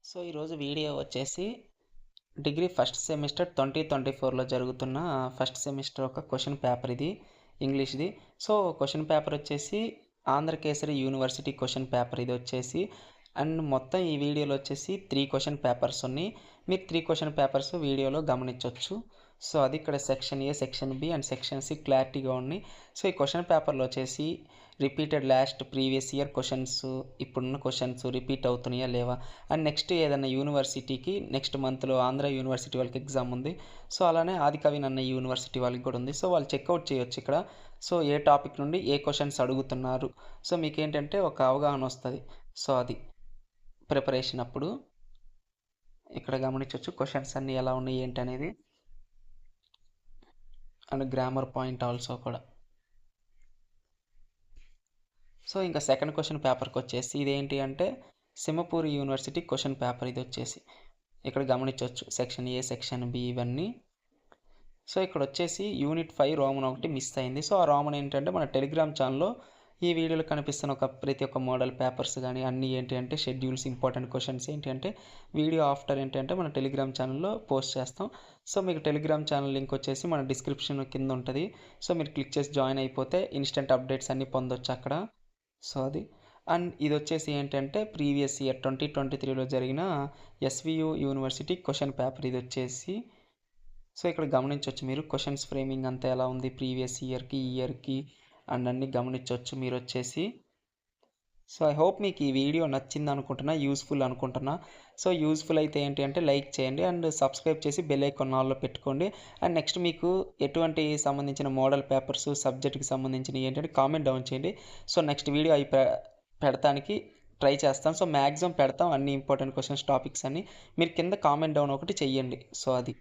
So ఈరోజు video వచ్చేసి degree first semester 2024లో జరుగుతున్న ఫస్ట్ సెమిస్టర్ ఒక క్వశ్చన్ పేపర్ ఇది ఇంగ్లీష్ది. సో క్వశ్చన్ పేపర్ వచ్చేసి ఆంధ్రకేసరి యూనివర్సిటీ క్వశ్చన్ పేపర్ ఇది వచ్చేసి. అండ్ మొత్తం ఈ వీడియోలో వచ్చేసి 3 క్వశ్చన్ పేపర్స్ ఉన్నాయి. మీరు 3 క్వశ్చన్ పేపర్స్ వీడియోలో గమనించవచ్చు. సో అది ఇక్కడ section A, section B and section C క్లారిటీగా ఉన్నాయి. సో ఈ క్వశ్చన్ పేపర్లో వచ్చేసి repeated last previous year questions, ఇప్పుడున్న క్వశ్చన్స్ రిపీట్ అవుతున్నాయా లేవా, అండ్ నెక్స్ట్ ఏదైనా యూనివర్సిటీకి నెక్స్ట్ మంత్లో ఆంధ్ర యూనివర్సిటీ వాళ్ళకి ఎగ్జామ్ ఉంది. సో అలానే ఆదికవి నన్న యూనివర్సిటీ వాళ్ళకి కూడా ఉంది. సో వాళ్ళు చెక్అవుట్ చేయొచ్చు ఇక్కడ. సో ఏ టాపిక్ నుండి ఏ క్వశ్చన్స్ అడుగుతున్నారు, సో మీకు ఏంటంటే ఒక అవగాహన వస్తుంది. సో అది ప్రిపరేషన్ అప్పుడు ఇక్కడ గమనించవచ్చు క్వశ్చన్స్ అన్నీ ఎలా ఉన్నాయి ఏంటి అనేది, అండ్ గ్రామర్ పాయింట్ ఆల్సో కూడా. సో ఇంకా సెకండ్ క్వశ్చన్ పేపర్కి వచ్చేసి ఇదేంటి అంటే సింహపూర్ యూనివర్సిటీ క్వశ్చన్ పేపర్ ఇది వచ్చేసి. ఇక్కడ గమనించవచ్చు సెక్షన్ ఏ, సెక్షన్ బి ఇవన్నీ. సో ఇక్కడ వచ్చేసి యూనిట్ 5 రోమన్ ఒకటి మిస్ అయింది. సో ఆ రోమన్ ఏంటంటే మన టెలిగ్రామ్ ఛానల్లో ఈ వీడియోలో కనిపిస్తున్న ప్రతి ఒక్క మోడల్ పేపర్స్ కానీ అన్నీ ఏంటి అంటే షెడ్యూల్స్, ఇంపార్టెంట్ క్వశ్చన్స్ ఏంటి అంటే వీడియో ఆఫ్టర్ ఏంటంటే మన టెలిగ్రామ్ ఛానల్లో పోస్ట్ చేస్తాం. సో మీకు టెలిగ్రామ్ ఛానల్ లింక్ వచ్చేసి మన డిస్క్రిప్షన్ కింద ఉంటుంది. సో మీరు క్లిక్ చేసి జాయిన్ అయిపోతే ఇన్స్టెంట్ అప్డేట్స్ అన్నీ పొందొచ్చు అక్కడ. సో అది. అండ్ ఇది వచ్చేసి ఏంటంటే ప్రీవియస్ ఇయర్ 2023లో జరిగిన ఎస్వియు యూనివర్సిటీ క్వశ్చన్ పేపర్ ఇది వచ్చేసి. సో ఇక్కడ గమనించవచ్చు మీరు క్వశ్చన్స్ ఫ్రేమింగ్ అంతా ఎలా ఉంది ప్రీవియస్ ఇయర్కి, ఈ ఇయర్కి అండ్ అన్నీ గమనించవచ్చు మీరు వచ్చేసి. సో ఐ హోప్ మీకు ఈ వీడియో నచ్చింది అనుకుంటున్నా, యూస్ఫుల్ అనుకుంటున్నా. సో యూస్ఫుల్ అయితే ఏంటి అంటే లైక్ చేయండి అండ్ సబ్స్క్రైబ్ చేసి బెల్ ఐకాన్ ఆల్లో పెట్టుకోండి. అండ్ నెక్స్ట్ మీకు ఎటువంటి సంబంధించిన మోడల్ పేపర్స్, సబ్జెక్ట్కి సంబంధించిన ఏంటంటే కామెంట్ డౌన్ చేయండి. సో నెక్స్ట్ వీడియో అవి పెడతానికి ట్రై చేస్తాం. సో మ్యాక్సిమం పెడతాం అన్ని ఇంపార్టెంట్ క్వశ్చన్స్, టాపిక్స్ అన్ని. మీరు కింద కామెంట్ డౌన్ ఒకటి చెయ్యండి. సో అది.